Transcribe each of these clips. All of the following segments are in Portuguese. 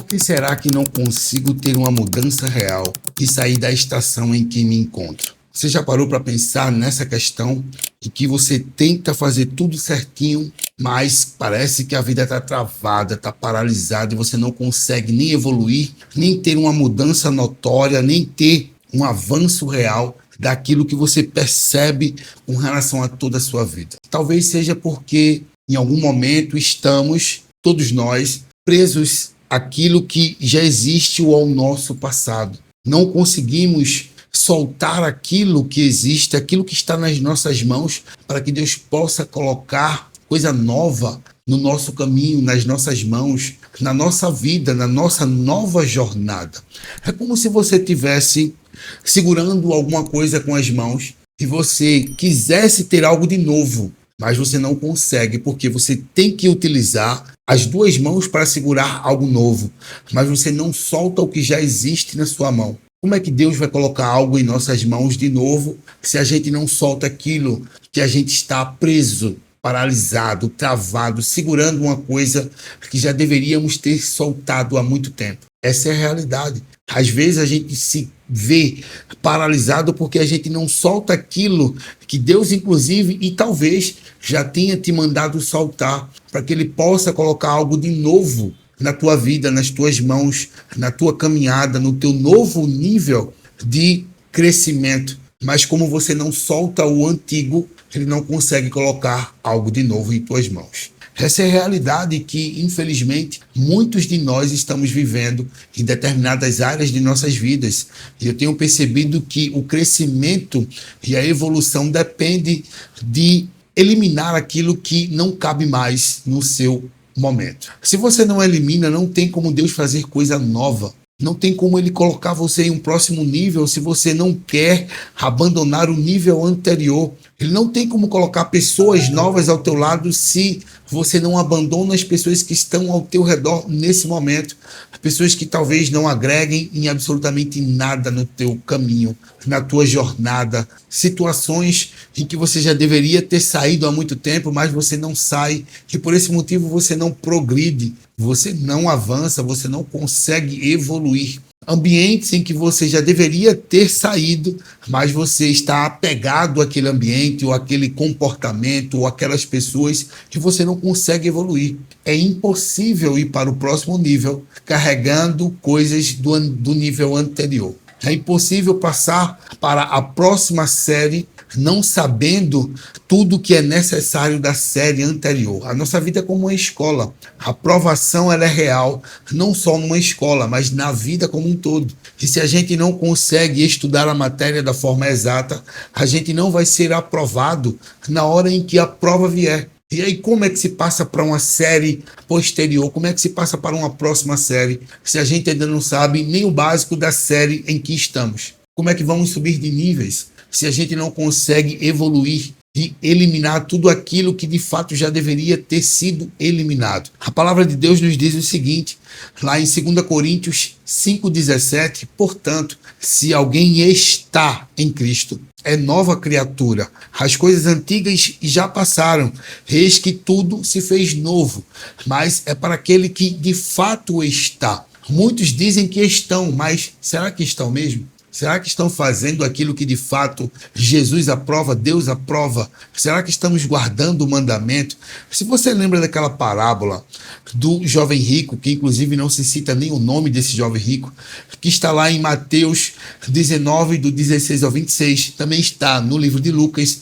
que será que não consigo ter uma mudança real e sair da estação em que me encontro? Você já parou para pensar nessa questão de que você tenta fazer tudo certinho, mas parece que a vida está travada, está paralisada e você não consegue nem evoluir, nem ter uma mudança notória, nem ter um avanço real daquilo que você percebe com relação a toda a sua vida? Talvez seja porque em algum momento estamos, todos nós, presos àquilo que já existe ao nosso passado. Não conseguimos soltar aquilo que existe, aquilo que está nas nossas mãos, para que Deus possa colocar coisa nova no nosso caminho, nas nossas mãos, na nossa vida, na nossa nova jornada. É como se você estivesse segurando alguma coisa com as mãos e você quisesse ter algo de novo, mas você não consegue, porque você tem que utilizar as duas mãos para segurar algo novo, mas você não solta o que já existe na sua mão. Como é que Deus vai colocar algo em nossas mãos de novo se a gente não solta aquilo que a gente está preso, paralisado, travado, segurando uma coisa que já deveríamos ter soltado há muito tempo? Essa é a realidade. Às vezes a gente se vê paralisado porque a gente não solta aquilo que Deus, inclusive, e talvez já tenha te mandado soltar, para que Ele possa colocar algo de novo na tua vida, nas tuas mãos, na tua caminhada, no teu novo nível de crescimento. Mas como você não solta o antigo, Ele não consegue colocar algo de novo em tuas mãos. Essa é a realidade que, infelizmente, muitos de nós estamos vivendo em determinadas áreas de nossas vidas. E eu tenho percebido que o crescimento e a evolução depende de eliminar aquilo que não cabe mais no seu momento. Se você não elimina, não tem como Deus fazer coisa nova. Não tem como Ele colocar você em um próximo nível se você não quer abandonar o nível anterior. Ele não tem como colocar pessoas novas ao teu lado se você não abandona as pessoas que estão ao teu redor nesse momento. Pessoas que talvez não agreguem em absolutamente nada no teu caminho, na tua jornada. Situações em que você já deveria ter saído há muito tempo, mas você não sai. E por esse motivo você não progride, você não avança, você não consegue evoluir. Ambientes em que você já deveria ter saído, mas você está apegado àquele ambiente, ou àquele comportamento, ou àquelas pessoas que você não consegue evoluir. É impossível ir para o próximo nível carregando coisas do nível anterior. É impossível passar para a próxima série não sabendo tudo que é necessário da série anterior. A nossa vida é como uma escola. A aprovação ela é real, não só numa escola, mas na vida como um todo. E se a gente não consegue estudar a matéria da forma exata, a gente não vai ser aprovado na hora em que a prova vier. E aí, como é que se passa para uma série posterior? Como é que se passa para uma próxima série, se a gente ainda não sabe nem o básico da série em que estamos? Como é que vamos subir de níveis se a gente não consegue evoluir e eliminar tudo aquilo que de fato já deveria ter sido eliminado? A palavra de Deus nos diz o seguinte, lá em 2 Coríntios 5,17, portanto, se alguém está em Cristo, é nova criatura. As coisas antigas já passaram, eis que tudo se fez novo, mas é para aquele que de fato está. Muitos dizem que estão, mas será que estão mesmo? Será que estão fazendo aquilo que de fato Jesus aprova, Deus aprova? Será que estamos guardando o mandamento? Se você lembra daquela parábola do jovem rico, que inclusive não se cita nem o nome desse jovem rico, que está lá em Mateus 19, do 16 ao 26, também está no livro de Lucas,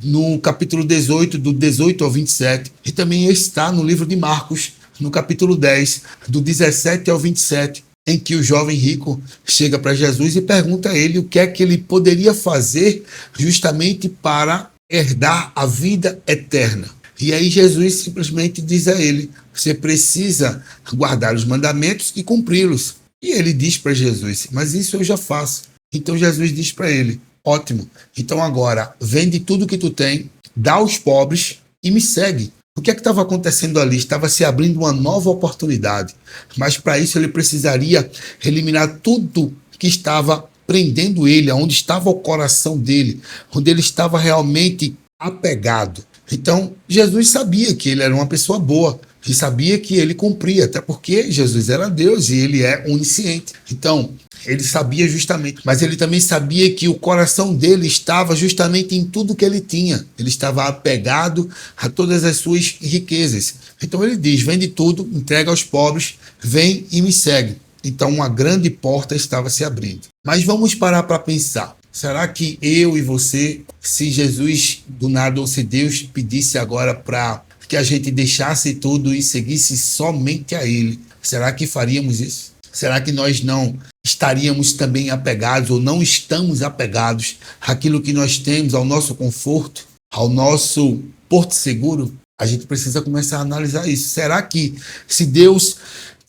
no capítulo 18, do 18 ao 27, e também está no livro de Marcos, no capítulo 10, do 17 ao 27, em que o jovem rico chega para Jesus e pergunta a ele o que é que ele poderia fazer justamente para herdar a vida eterna. E aí Jesus simplesmente diz a ele, você precisa guardar os mandamentos e cumpri-los. E ele diz para Jesus, mas isso eu já faço. Então Jesus diz para ele, ótimo, então agora vende tudo que tu tem, dá aos pobres e me segue. O que é que estava acontecendo ali? Estava se abrindo uma nova oportunidade, mas para isso ele precisaria eliminar tudo que estava prendendo ele, onde estava o coração dele, onde ele estava realmente apegado. Então, Jesus sabia que ele era uma pessoa boa. e sabia que ele cumpria, até porque Jesus era Deus e ele é onisciente. Então, ele sabia justamente, mas ele também sabia que o coração dele estava justamente em tudo que ele tinha. Ele estava apegado a todas as suas riquezas. Então ele diz: vende tudo, entrega aos pobres, vem e me segue. Então uma grande porta estava se abrindo. Mas vamos parar para pensar. Será que eu e você, se Jesus do nada, ou se Deus pedisse agora para que a gente deixasse tudo e seguisse somente a Ele, será que faríamos isso? Será que nós não estaríamos também apegados ou não estamos apegados àquilo que nós temos, ao nosso conforto, ao nosso porto seguro? A gente precisa começar a analisar isso. Será que se Deus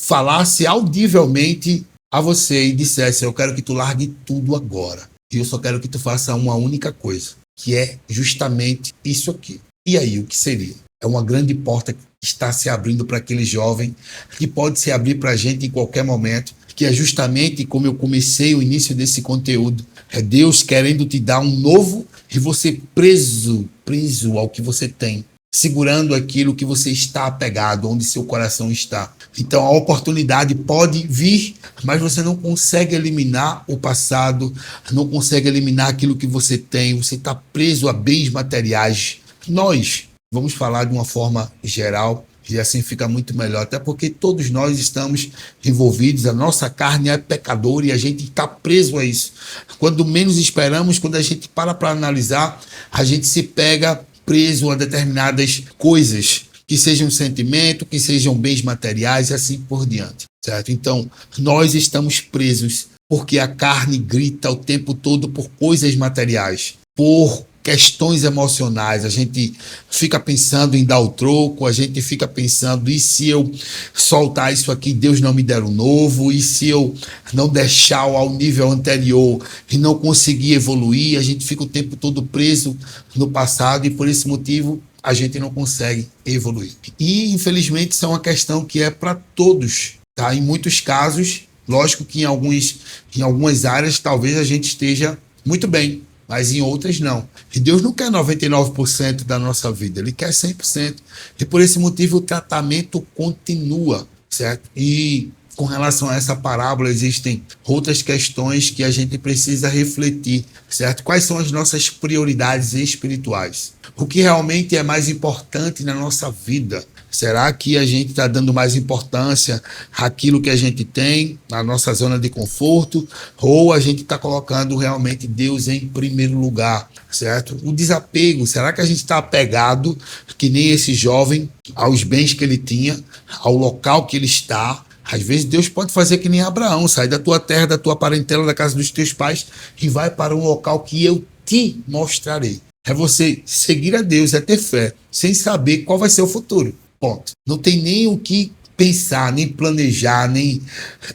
falasse audivelmente a você e dissesse: eu quero que tu largue tudo agora, e eu só quero que tu faça uma única coisa, que é justamente isso aqui. E aí, o que seria? É uma grande porta que está se abrindo para aquele jovem, que pode se abrir para a gente em qualquer momento, que é justamente como eu comecei o início desse conteúdo. É Deus querendo te dar um novo e você preso ao que você tem, segurando aquilo que você está apegado, onde seu coração está. Então a oportunidade pode vir, mas você não consegue eliminar o passado, não consegue eliminar aquilo que você tem, você está preso a bens materiais. Nós vamos falar de uma forma geral, e assim fica muito melhor, até porque todos nós estamos envolvidos, a nossa carne é pecadora e a gente está preso a isso. Quando menos esperamos, quando a gente para analisar, a gente se pega preso a determinadas coisas, que sejam sentimento, que sejam bens materiais e assim por diante, certo? Então, nós estamos presos porque a carne grita o tempo todo por coisas materiais, por questões emocionais. A gente fica pensando em dar o troco, a gente fica pensando: e se eu soltar isso aqui, Deus não me der o novo? E se eu não deixar ao nível anterior e não conseguir evoluir? A gente fica o tempo todo preso no passado e por esse motivo a gente não consegue evoluir. E infelizmente isso é uma questão que é para todos, tá? Em muitos casos, lógico que em algumas áreas talvez a gente esteja muito bem, mas em outras não. E Deus não quer 99% da nossa vida, Ele quer 100%. E por esse motivo o tratamento continua, certo? E com relação a essa parábola existem outras questões que a gente precisa refletir, certo? Quais são as nossas prioridades espirituais? O que realmente é mais importante na nossa vida? Será que a gente está dando mais importância àquilo que a gente tem, na nossa zona de conforto, ou a gente está colocando realmente Deus em primeiro lugar, certo? O desapego, será que a gente está apegado, que nem esse jovem, aos bens que ele tinha, ao local que ele está? Às vezes Deus pode fazer que nem Abraão: sai da tua terra, da tua parentela, da casa dos teus pais e vai para um local que eu te mostrarei. É você seguir a Deus, é ter fé, sem saber qual vai ser o futuro. Ponto. Não tem nem o que pensar, nem planejar, nem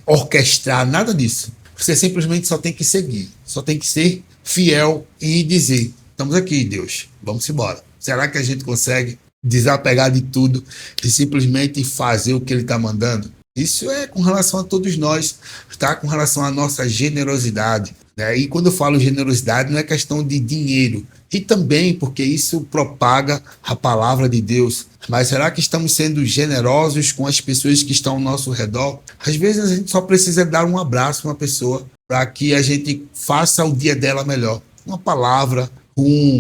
orquestrar, nada disso. Você simplesmente só tem que seguir, só tem que ser fiel e dizer: estamos aqui, Deus, vamos embora. Será que a gente consegue desapegar de tudo e simplesmente fazer o que Ele está mandando? Isso é com relação a todos nós, tá? Com relação à nossa generosidade, né? E quando eu falo generosidade, não é questão de dinheiro, e também porque isso propaga a palavra de Deus. Mas será que estamos sendo generosos com as pessoas que estão ao nosso redor? Às vezes a gente só precisa dar um abraço a uma pessoa para que a gente faça o dia dela melhor. Uma palavra,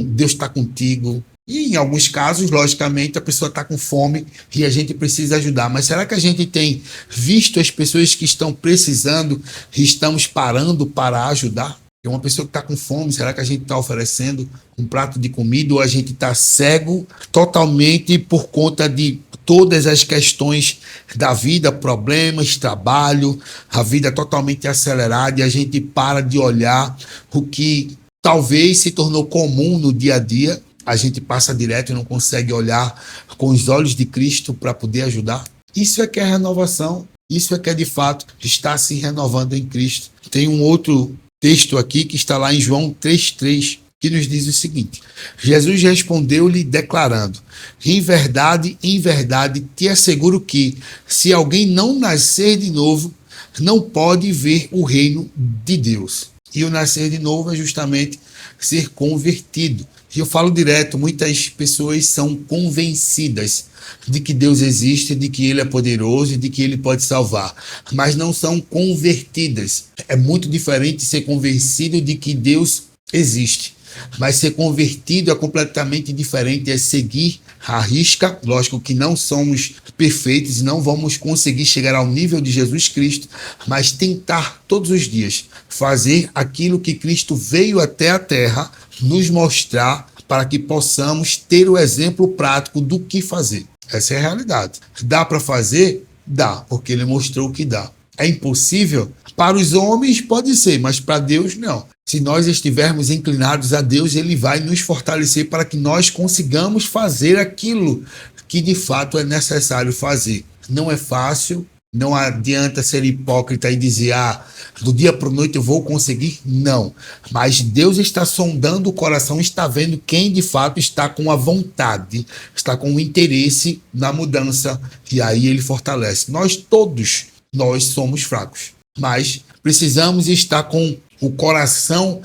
Deus está contigo. E em alguns casos, logicamente, a pessoa está com fome e a gente precisa ajudar. Mas será que a gente tem visto as pessoas que estão precisando e estamos parando para ajudar? É uma pessoa que está com fome, será que a gente está oferecendo um prato de comida, ou a gente está cego totalmente por conta de todas as questões da vida, problemas, trabalho, a vida totalmente acelerada, e a gente para de olhar o que talvez se tornou comum no dia a dia? A gente passa direto e não consegue olhar com os olhos de Cristo para poder ajudar? Isso é que é renovação, isso é que é de fato estar se renovando em Cristo. Tem um outro texto aqui que está lá em João 3,3, que nos diz o seguinte: Jesus respondeu-lhe declarando: em verdade, te asseguro que, se alguém não nascer de novo, não pode ver o reino de Deus. E o nascer de novo é justamente ser convertido. E eu falo direto, muitas pessoas são convencidas de que Deus existe, de que Ele é poderoso e de que Ele pode salvar, mas não são convertidas. É muito diferente ser convencido de que Deus existe, mas ser convertido é completamente diferente, é seguir à risca. Lógico que não somos perfeitos e não vamos conseguir chegar ao nível de Jesus Cristo, mas tentar todos os dias fazer aquilo que Cristo veio até a terra nos mostrar, para que possamos ter o exemplo prático do que fazer. Essa é a realidade. Dá para fazer? Dá, porque Ele mostrou que dá. É impossível? Para os homens pode ser, mas para Deus não. Se nós estivermos inclinados a Deus, Ele vai nos fortalecer para que nós consigamos fazer aquilo que de fato é necessário fazer. Não é fácil, não adianta ser hipócrita e dizer, do dia para a noite eu vou conseguir. Não, mas Deus está sondando o coração, está vendo quem de fato está com a vontade, está com o interesse na mudança, e aí Ele fortalece. Nós somos fracos, mas precisamos estar com o coração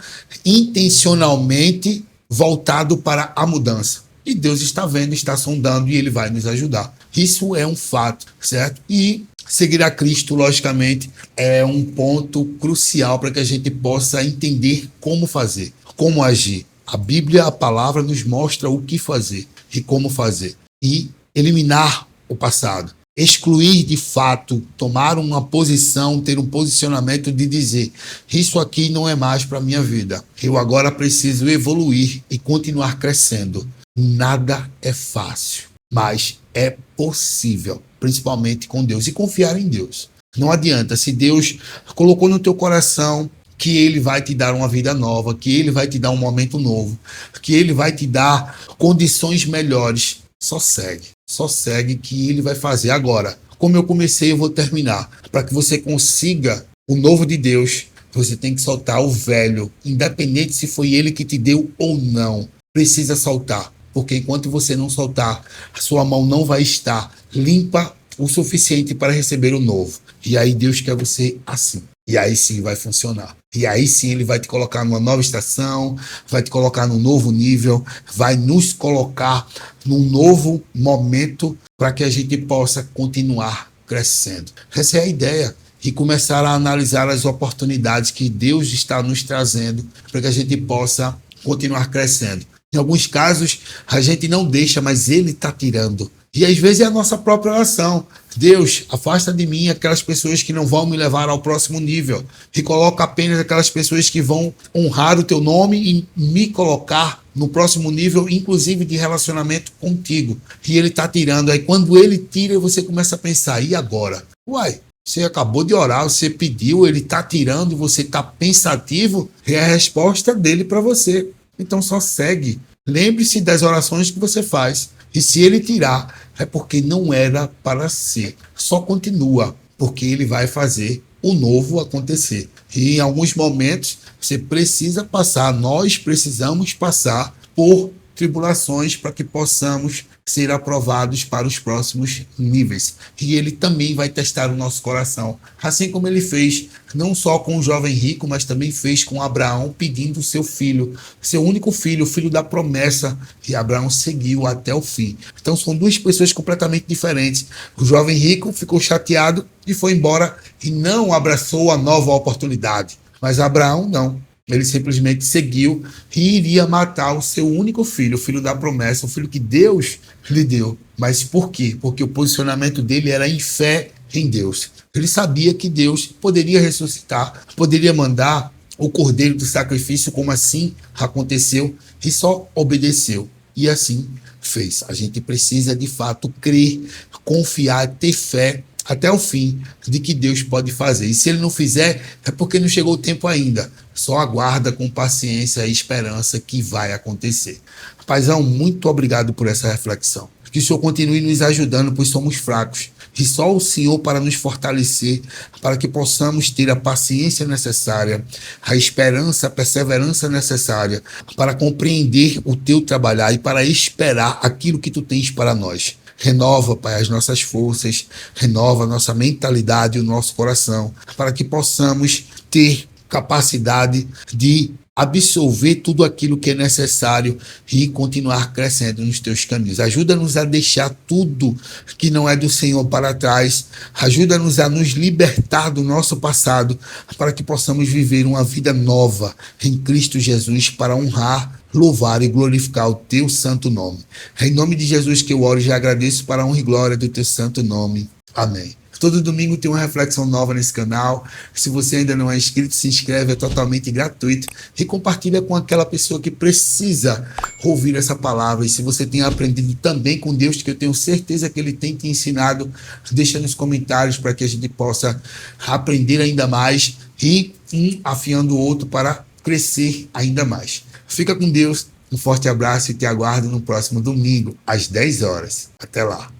intencionalmente voltado para a mudança. E Deus está vendo, está sondando, e Ele vai nos ajudar. Isso é um fato, certo? E seguir a Cristo, logicamente, é um ponto crucial para que a gente possa entender como fazer, como agir. A Bíblia, a palavra, nos mostra o que fazer e como fazer. E eliminar o passado. Excluir de fato, tomar uma posição, ter um posicionamento de dizer, isso aqui não é mais para a minha vida. Eu agora preciso evoluir e continuar crescendo. Nada é fácil, mas é possível, principalmente com Deus, e confiar em Deus. Não adianta, se Deus colocou no teu coração que Ele vai te dar uma vida nova, que Ele vai te dar um momento novo, que Ele vai te dar condições melhores, só segue que Ele vai fazer. Agora, como eu comecei, eu vou terminar. Para que você consiga o novo de Deus, você tem que soltar o velho, independente se foi Ele que te deu ou não, precisa soltar. Porque enquanto você não soltar, a sua mão não vai estar limpa o suficiente para receber o novo. E aí Deus quer você assim. E aí sim vai funcionar. E aí sim Ele vai te colocar numa nova estação, vai te colocar num novo nível, vai nos colocar num novo momento para que a gente possa continuar crescendo. Essa é a ideia. E começar a analisar as oportunidades que Deus está nos trazendo para que a gente possa continuar crescendo. Em alguns casos, a gente não deixa, mas Ele está tirando. E às vezes é a nossa própria oração. Deus, afasta de mim aquelas pessoas que não vão me levar ao próximo nível. E coloca apenas aquelas pessoas que vão honrar o teu nome e me colocar no próximo nível, inclusive de relacionamento contigo. E Ele está tirando. Aí quando Ele tira, você começa a pensar, e agora? Uai, você acabou de orar, você pediu, Ele está tirando, você está pensativo, e é a resposta dele para você. Então só segue. Lembre-se das orações que você faz. E se Ele tirar, é porque não era para ser. Só continua, porque Ele vai fazer o novo acontecer. E em alguns momentos você precisa passar, nós precisamos passar por tribulações para que possamos ser aprovados para os próximos níveis. E Ele também vai testar o nosso coração, assim como Ele fez não só com o jovem rico, mas também fez com Abraão, pedindo seu filho, seu único filho, o filho da promessa, e Abraão seguiu até o fim. Então são duas pessoas completamente diferentes. O jovem rico ficou chateado e foi embora e não abraçou a nova oportunidade, mas Abraão não. Ele simplesmente seguiu e iria matar o seu único filho, o filho da promessa, o filho que Deus lhe deu. Mas por quê? Porque o posicionamento dele era em fé em Deus. Ele sabia que Deus poderia ressuscitar, poderia mandar o cordeiro do sacrifício, como assim aconteceu, e só obedeceu. E assim fez. A gente precisa de fato crer, confiar, ter fé até o fim de que Deus pode fazer. E se Ele não fizer, é porque não chegou o tempo ainda. Só aguarda com paciência e esperança que vai acontecer. Paizão, muito obrigado por essa reflexão. Que o Senhor continue nos ajudando, pois somos fracos. E só o Senhor para nos fortalecer, para que possamos ter a paciência necessária, a esperança, a perseverança necessária, para compreender o teu trabalhar e para esperar aquilo que tu tens para nós. Renova, Pai, as nossas forças, renova a nossa mentalidade e o nosso coração, para que possamos ter capacidade de absorver tudo aquilo que é necessário e continuar crescendo nos teus caminhos. Ajuda-nos a deixar tudo que não é do Senhor para trás. Ajuda-nos a nos libertar do nosso passado para que possamos viver uma vida nova em Cristo Jesus para honrar, louvar e glorificar o teu santo nome. É em nome de Jesus que eu oro e já agradeço para a honra e glória do teu santo nome. Amém. Todo domingo tem uma reflexão nova nesse canal. Se você ainda não é inscrito, se inscreve, é totalmente gratuito. E compartilha com aquela pessoa que precisa ouvir essa palavra. E se você tem aprendido também com Deus, que eu tenho certeza que Ele tem te ensinado, deixa nos comentários para que a gente possa aprender ainda mais e um afiando o outro para crescer ainda mais. Fica com Deus, um forte abraço e te aguardo no próximo domingo, às 10 horas. Até lá.